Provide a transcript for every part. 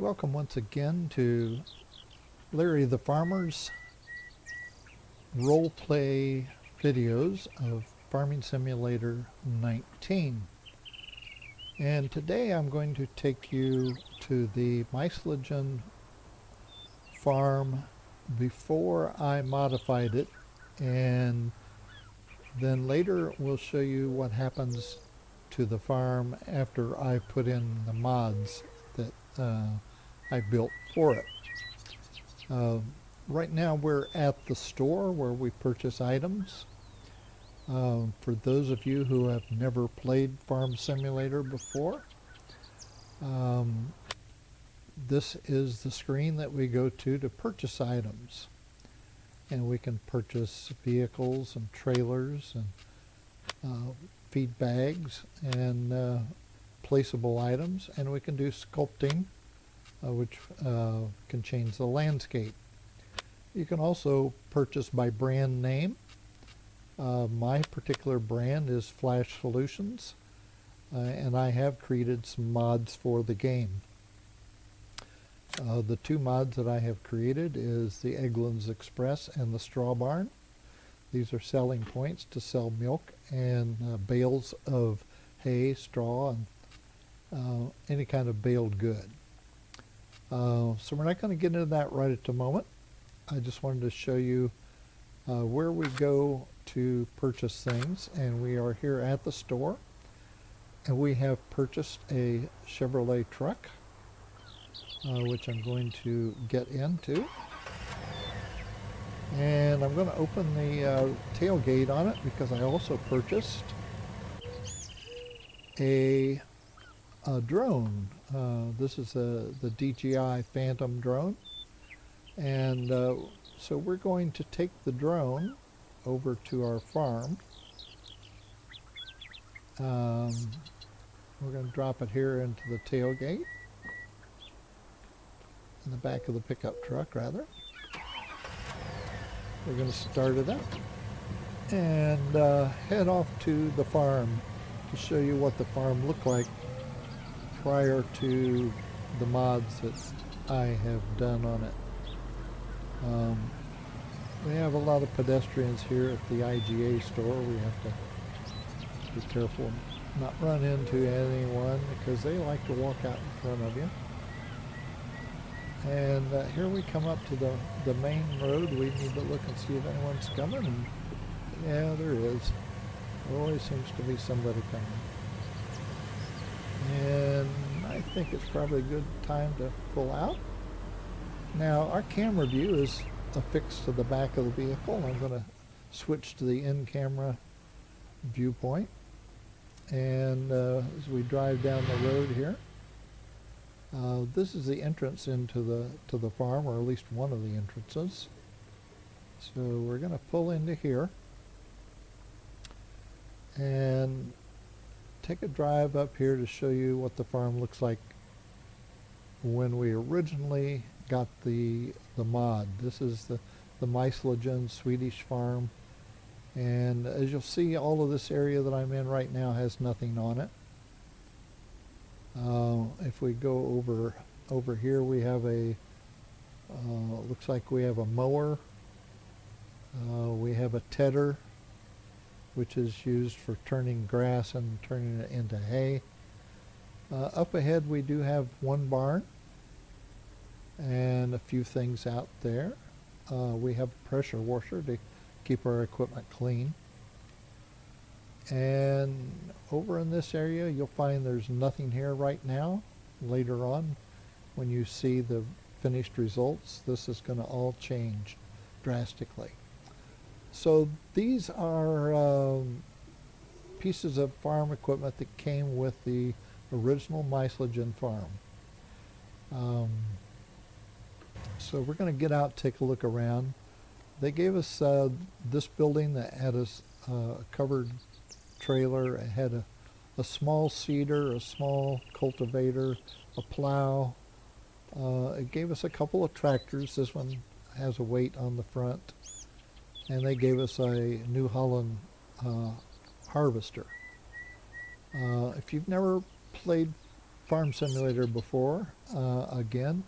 Welcome once again to Larry the Farmer's role play videos of Farming Simulator 19. And today I'm going to take you to the Mysslingen farm before I modified it, and then later we'll show you what happens to the farm after I put in the mods that I built for it. Right now we're at the store where we purchase items. For those of you who have never played Farm Simulator before, this is the screen that we go to purchase items. And we can purchase vehicles and trailers and feed bags and placeable items, and we can do sculpting, which can change the landscape. You can also purchase by brand name. My particular brand is Flash Solutions, and I have created some mods for the game. The two mods that I have created is the Egglands Express and the Straw Barn. These are selling points to sell milk and bales of hay, straw, and any kind of baled good. So we're not going to get into that right at the moment. I just wanted to show you where we go to purchase things, and we are here at the store, and we have purchased a Chevrolet truck, which I'm going to get into. And I'm going to open the tailgate on it because I also purchased a drone. This is the DJI Phantom drone, and so we're going to take the drone over to our farm. We're going to drop it here into the tailgate, in the back of the pickup truck rather. We're going to start it up and head off to the farm to show you what the farm looked like prior to the mods that I have done on it. We have a lot of pedestrians here at the IGA store. We have to be careful not run into anyone because they like to walk out in front of you. And here we come up to the main road. We need to look and see if anyone's coming. And yeah, there is. There always seems to be somebody coming. And I think it's probably a good time to pull out. Now, our camera view is affixed to the back of the vehicle. I'm going to switch to the in-camera viewpoint. And as we drive down the road here, this is the entrance into the farm, or at least one of the entrances. So we're going to pull into here and take a drive up here to show you what the farm looks like when we originally got the mod. This is the Mysslingen Swedish farm, and as you'll see, all of this area that I'm in right now has nothing on it. If we go over here, we have a looks like we have a mower. We have a tedder, which is used for turning grass and turning it into hay. Up ahead we do have one barn and a few things out there. We have a pressure washer to keep our equipment clean. And over in this area you'll find there's nothing here right now. Later on, when you see the finished results, this is going to all change drastically. So these are pieces of farm equipment that came with the original Mysslingen farm. So we're going to get out, take a look around. They gave us this building that had a covered trailer. It had a small seeder, a small cultivator, a plow. It gave us a couple of tractors. This one has a weight on the front. And they gave us a New Holland harvester. If you've never played farm simulator before. Again,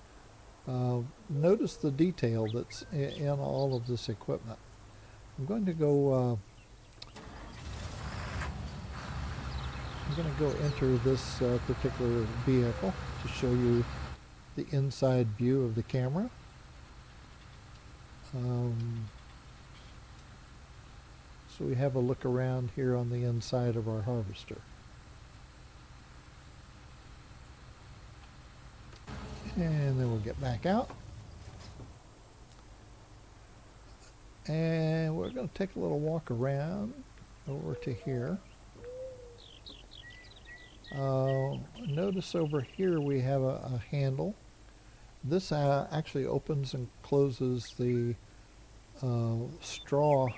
notice the detail that's in all of this equipment. I'm going to go enter this particular vehicle to show you the inside view of the camera. So we have a look around here on the inside of our harvester. And then we'll get back out. And we're going to take a little walk around over to here. Notice over here we have a handle. This actually opens and closes the straw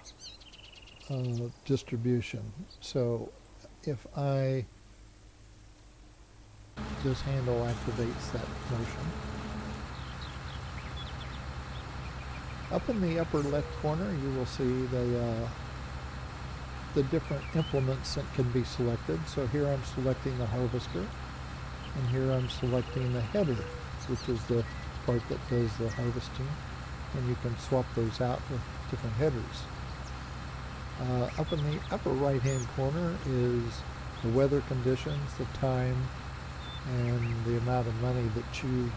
distribution. So if this handle activates that motion. Up in the upper left corner you will see the different implements that can be selected. So here I'm selecting the harvester, and here I'm selecting the header, which is the part that does the harvesting, and you can swap those out with different headers. Up in the upper right hand corner is the weather conditions, the time, and the amount of money that you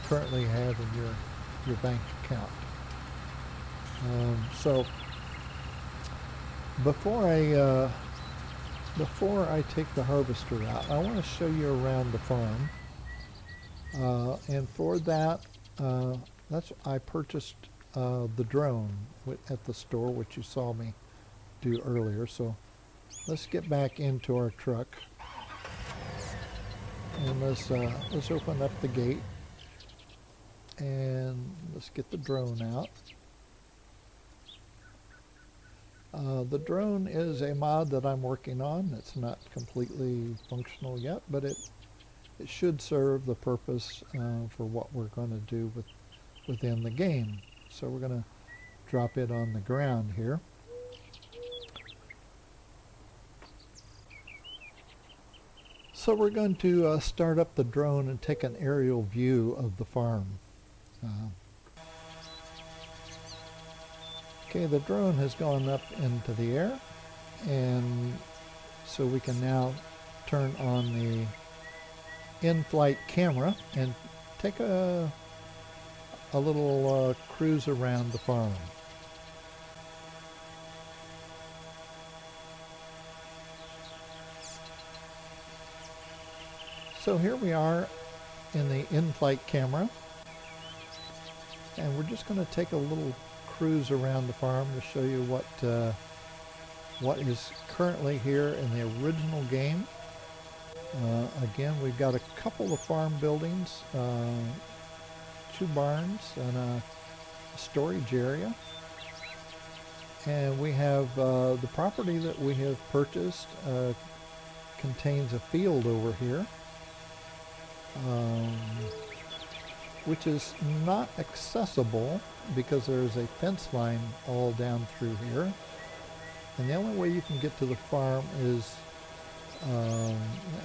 currently have in your bank account. So before I take the harvester out, I want to show you around the farm. And for that, I purchased the drone at the store, which you saw me do earlier. So let's get back into our truck, and let's open up the gate, and let's get the drone out. The drone is a mod that I'm working on. It's not completely functional yet, but it should serve the purpose for what we're going to do within the game. So we're going to drop it on the ground here. So we're going to start up the drone and take an aerial view of the farm. Okay, the drone has gone up into the air, and so we can now turn on the in-flight camera and take a little cruise around the farm. So here we are in the in-flight camera, and we're just going to take a little cruise around the farm to show you what is currently here in the original game. Again, we've got a couple of farm buildings, 2 barns and a storage area, and we have the property that we have purchased contains a field over here, which is not accessible because there's a fence line all down through here, and the only way you can get to the farm is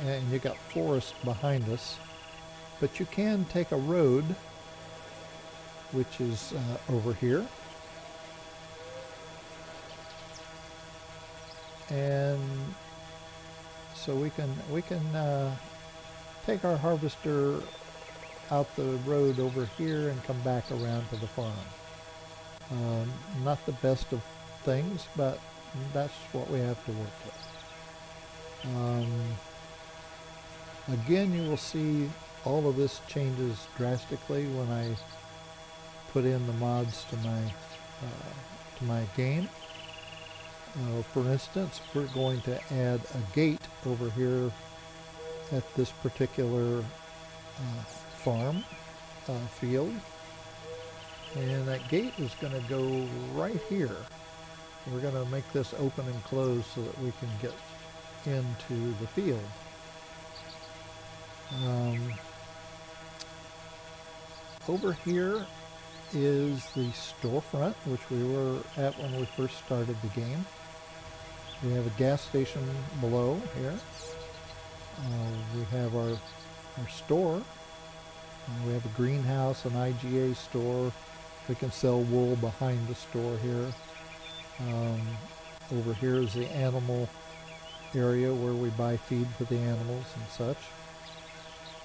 and you got forest behind us, but you can take a road which is over here, and so we can take our harvester out the road over here and come back around to the farm. Not the best of things, but that's what we have to work with. Again, you will see all of this changes drastically when I put in the mods to my game. For instance, we're going to add a gate over here at this particular farm field, and that gate is going to go right here. We're going to make this open and close so that we can get into the field. Over here is the storefront, which we were at when we first started the game. We have a gas station below here. We have our store. We have a greenhouse, an IGA store. We can sell wool behind the store here. Um, Over here is the animal area where we buy feed for the animals and such.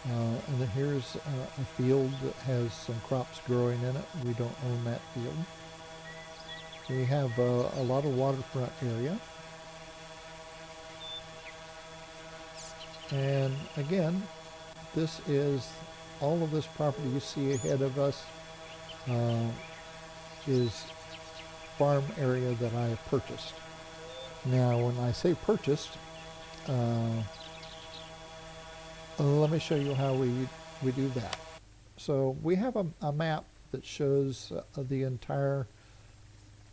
And then here's a field that has some crops growing in it. We don't own that field. We have a lot of waterfront area. And again, this is all of this property you see ahead of us is farm area that I have purchased. Now, when I say purchased, let me show you how we do that. So we have a map that shows the entire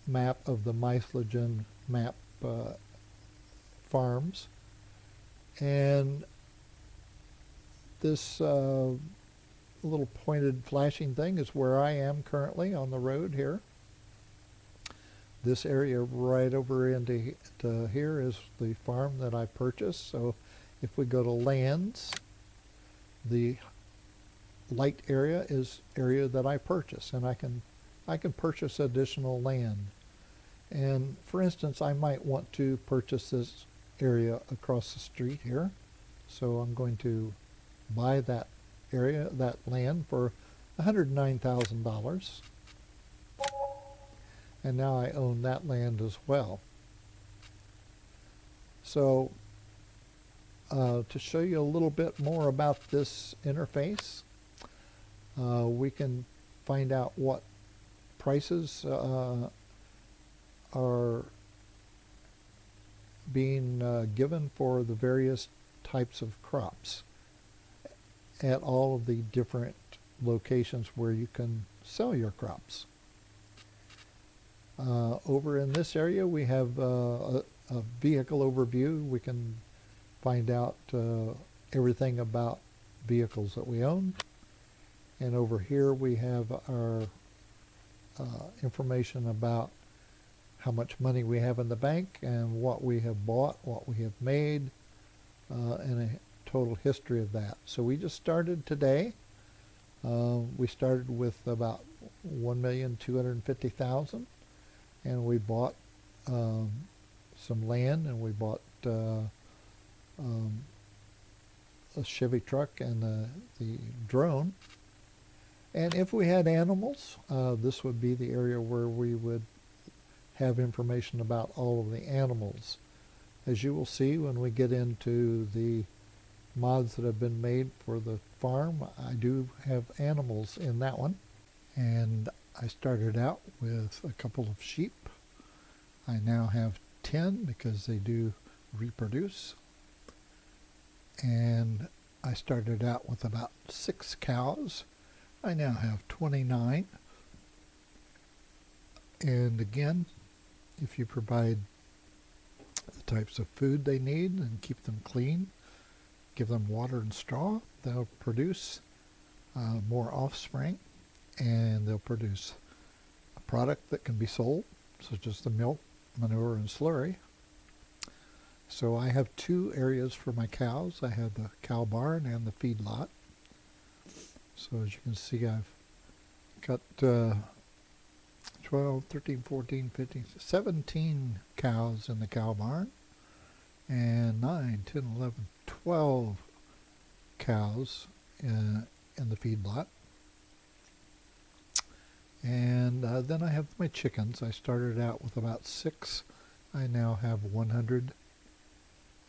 map of the Mysslingen map farms. And this little pointed flashing thing is where I am currently on the road here. This area right over into here is the farm that I purchased. So if we go to lands, the light area is area that I purchased, and I can purchase additional land. And for instance, I might want to purchase this area across the street here. So I'm going to buy that area, that land, for $109,000. And now I own that land as well. So to show you a little bit more about this interface, we can find out what prices are being given for the various types of crops at all of the different locations where you can sell your crops. Over in this area we have a vehicle overview. We can find out everything about vehicles that we own. And over here we have our information about how much money we have in the bank and what we have bought, what we have made, and a total history of that. So we just started today. We started with about $1,250,000, and we bought some land, and we bought a Chevy truck and the drone. And if we had animals, this would be the area where we would have information about all of the animals. As you will see when we get into the mods that have been made for the farm, I do have animals in that one. And I started out with a couple of sheep. I now have 10 because they do reproduce. And I started out with about 6 cows. I now have 29. And again, if you provide the types of food they need and keep them clean, give them water and straw, they'll produce more offspring, and they'll produce a product that can be sold, such as the milk, manure, and slurry. So I have 2 areas for my cows. I have the cow barn and the feedlot. So as you can see, I've got 12, 13, 14, 15, 17 cows in the cow barn, and 9, 10, 11, 12 cows in the feedlot. And then I have my chickens. I started out with about 6. I now have 100.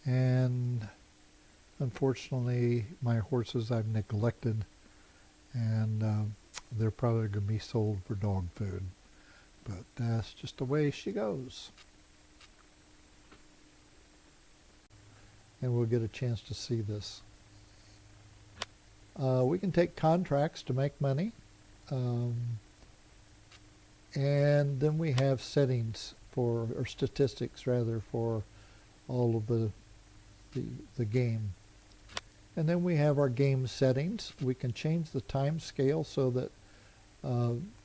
And unfortunately, my horses I've neglected, and they're probably going to be sold for dog food. But that's just the way she goes. And we'll get a chance to see this. We can take contracts to make money. And then we have settings for, or statistics rather, for all of the game. And then we have our game settings. We can change the time scale so that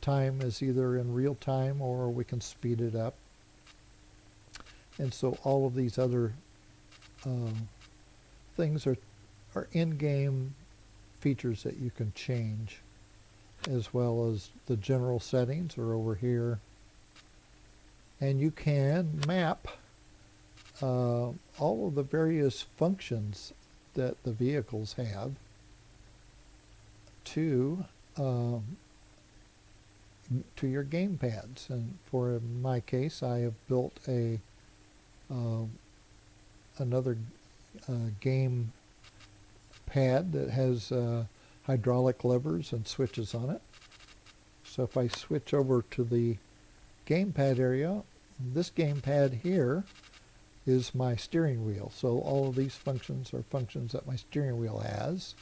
time is either in real time or we can speed it up. And so all of these other things are are in-game features that you can change, as well as the general settings are over here. And you can map all of the various functions that the vehicles have to your game pads. And for my case, I have built another game pad that has hydraulic levers and switches on it. So if I switch over to the gamepad area, this gamepad here is my steering wheel. So all of these functions are functions that my steering wheel has.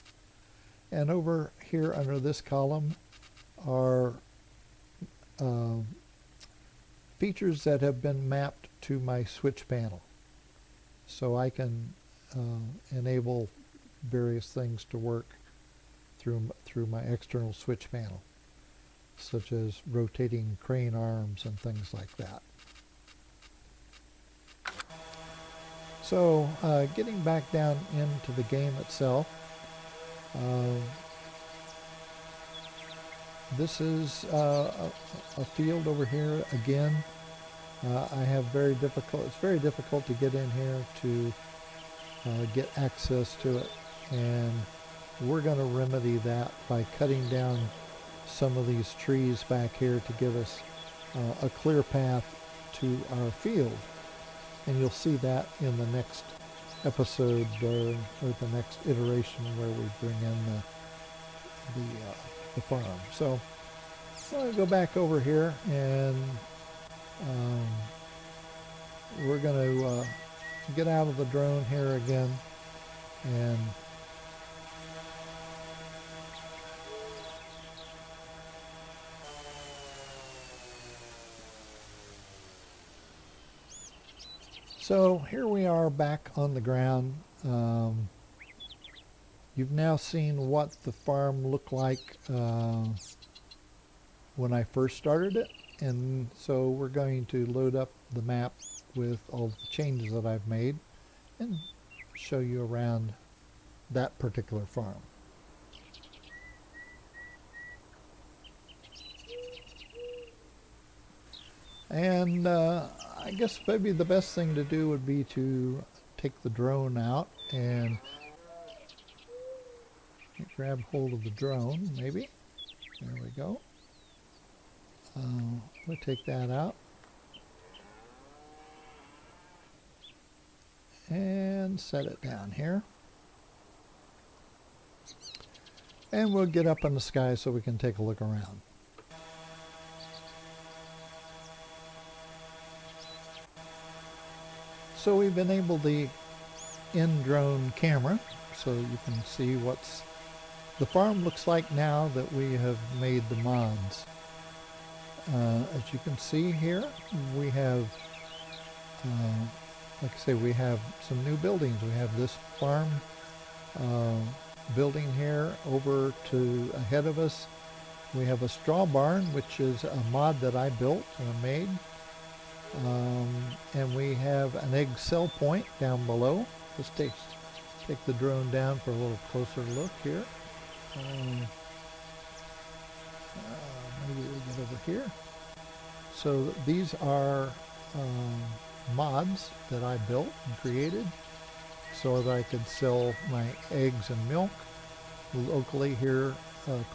And over here under this column are features that have been mapped to my switch panel. So I can enable various things to work through my external switch panel, such as rotating crane arms and things like that. So getting back down into the game itself, this is a field over here again. I have it's very difficult to get in here to get access to it, and we're going to remedy that by cutting down some of these trees back here to give us a clear path to our field. And you'll see that in the next episode or the next iteration where we bring in the farm. So I'm going to go back over here, and we're going to get out of the drone here again, and so here we are back on the ground. You've now seen what the farm looked like when I first started it, and so we're going to load up the map with all the changes that I've made and show you around that particular farm. And I guess maybe the best thing to do would be to take the drone out and grab hold of the drone, maybe. There we go. We'll take that out. And set it down here. And we'll get up in the sky so we can take a look around. So we've enabled the in-drone camera so you can see what's the farm looks like now that we have made the mods. As you can see here, we have, like I say, we have some new buildings. We have this farm building here over to ahead of us. We have a straw barn, which is a mod that I built and made. And we have an egg cell point down below. Let's take the drone down for a little closer look here. Maybe we'll get over here. So these are mods that I built and created so that I could sell my eggs and milk locally here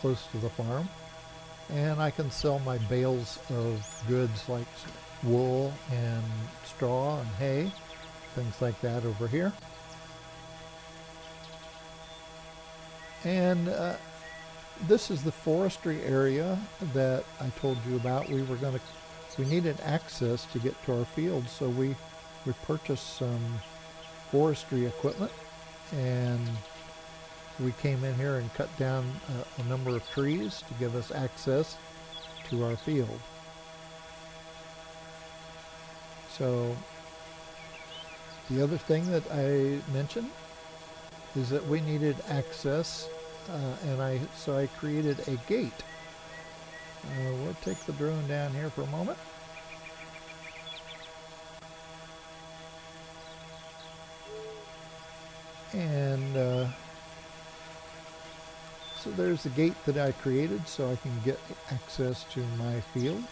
close to the farm. And I can sell my bales of goods like wool and straw and hay, things like that over here. And this is the forestry area that I told you about. We needed access to get to our field, so we purchased some forestry equipment, and we came in here and cut down a number of trees to give us access to our field. So the other thing that I mentioned is that we needed access, so I created a gate. We'll take the drone down here for a moment. And So there's the gate that I created so I can get access to my field.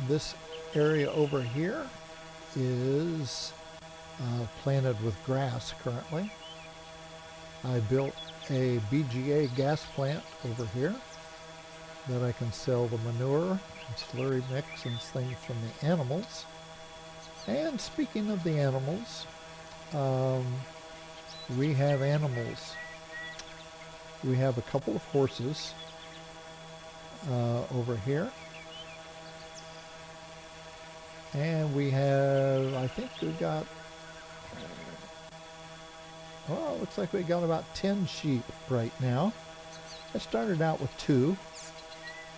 This area over here is planted with grass currently. I built a BGA gas plant over here that I can sell the manure and slurry mix and things from the animals. And speaking of the animals, we have animals. We have a couple of horses over here. And we have, I think we got, well, it looks like we got about 10 sheep right now. I started out with 2.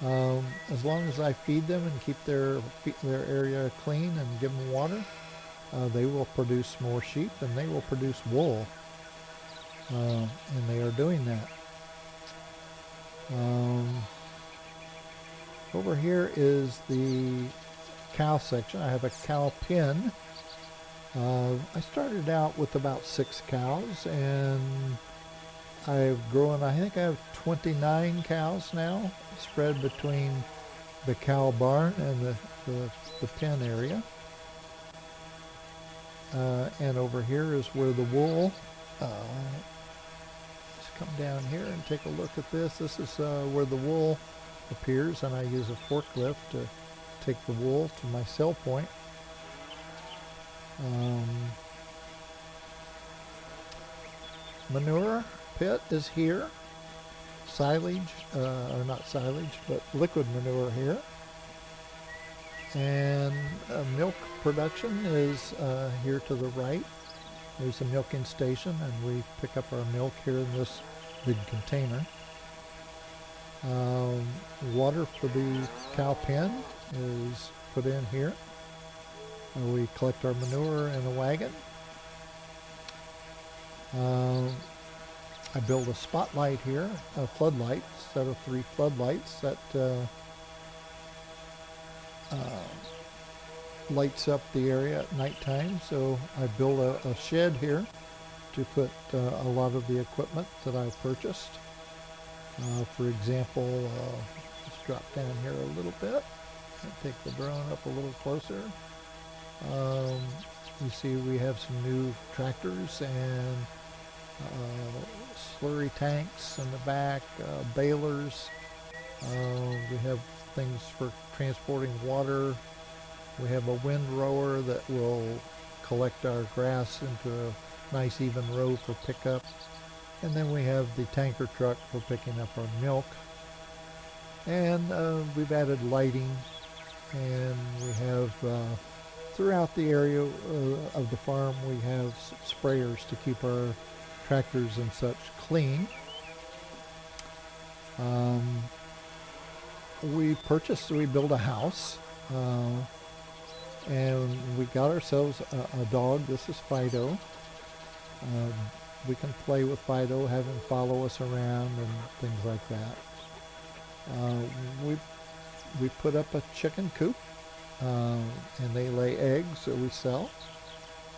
As long as I feed them and keep their area clean and give them water, they will produce more sheep and they will produce wool. And they are doing that. Over here is the cow section. I have a cow pen. I started out with about 6 cows and I've grown, I think I have 29 cows now spread between the cow barn and the pen area. And over here is where the wool, let's come down here and take a look at this. This is where the wool appears, and I use a forklift to take the wool to my sell point. Manure pit is here. Silage, or not silage, but liquid manure here. And milk production is here to the right. There's a milking station, and we pick up our milk here in this big container. Water for the cow pen is put in here. We collect our manure in a wagon. I build a spotlight here, a floodlight, set of 3 floodlights that lights up the area at nighttime. So I build a shed here to put a lot of the equipment that I've purchased. For example, let's drop down here a little bit and take the drone up a little closer. You see we have some new tractors and slurry tanks in the back, balers. We have things for transporting water. We have a windrower that will collect our grass into a nice even row for pickup. And then we have the tanker truck for picking up our milk. And we've added lighting, and we have throughout the area of the farm we have sprayers to keep our tractors and such clean. We built a house, and we got ourselves a dog. This is Fido. We can play with Fido, have him follow us around and things like that. We put up a chicken coop, and they lay eggs that we sell.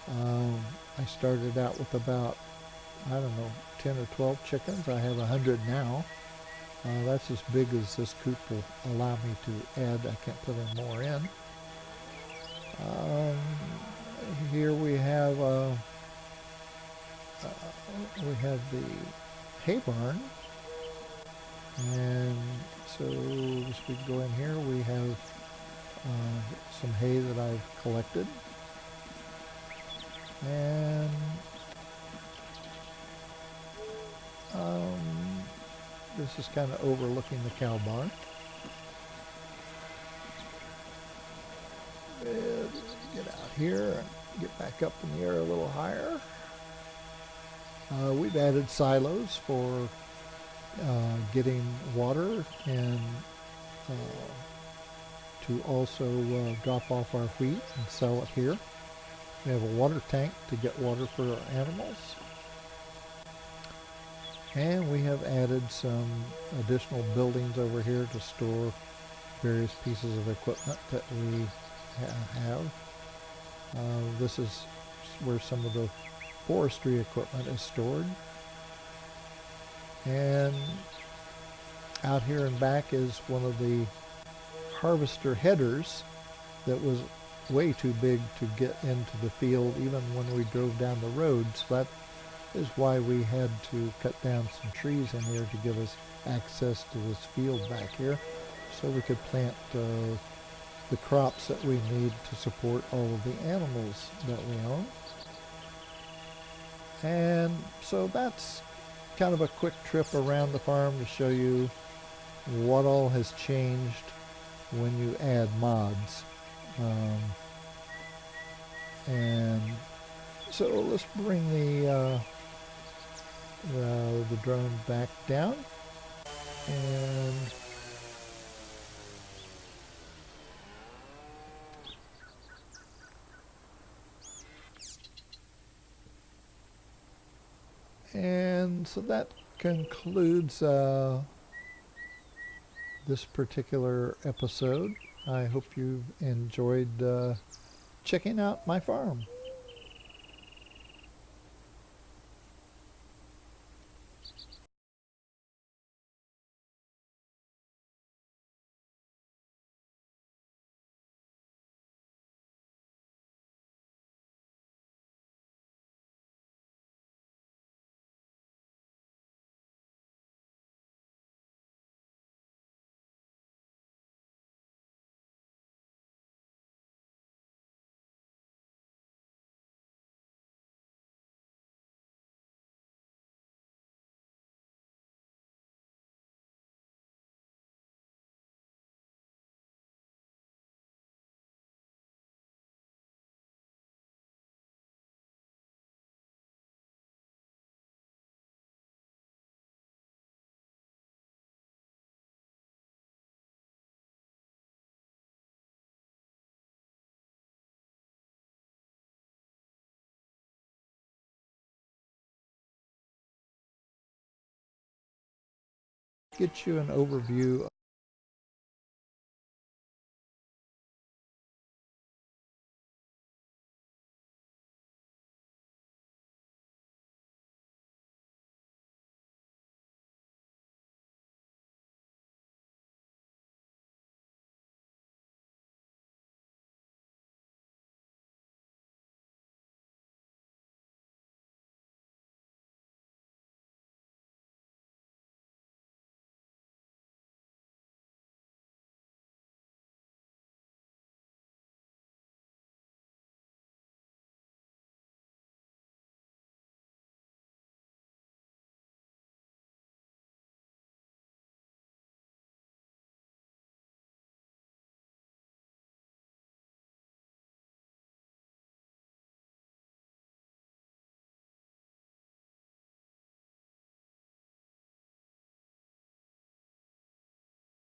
I started out with about, I don't know, 10 or 12 chickens. I have 100 now. That's as big as this coop will allow me to add. I can't put any more in. Here we have the hay barn, and so as we go in here, we have some hay that I've collected, and this is kind of overlooking the cow barn. And get out here and get back up in the air a little higher. We've added silos for getting water and to also drop off our wheat and sell it here. We have a water tank to get water for our animals. And we have added some additional buildings over here to store various pieces of equipment that we have. This is where some of the forestry equipment is stored. And out here in back is one of the harvester headers that was way too big to get into the field even when we drove down the road. So that is why we had to cut down some trees in here to give us access to this field back here, so we could plant the crops that we need to support all of the animals that we own. And so that's kind of a quick trip around the farm to show you what all has changed when you add mods. And so let's bring the drone back down, and so that concludes this particular episode. I hope you've enjoyed checking out my farm. Get you an overview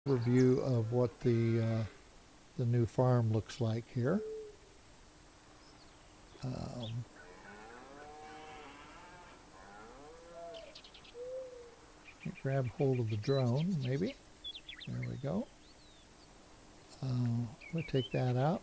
of what the new farm looks like here. Grab hold of the drone, maybe. There we go. We'll take that out.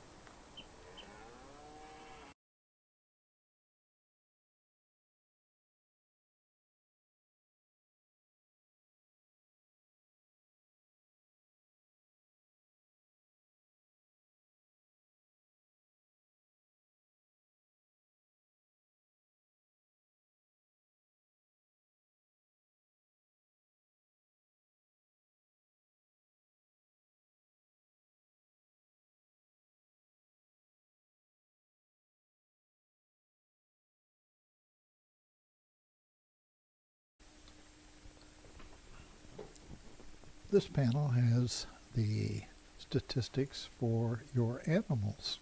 This panel has the statistics for your animals.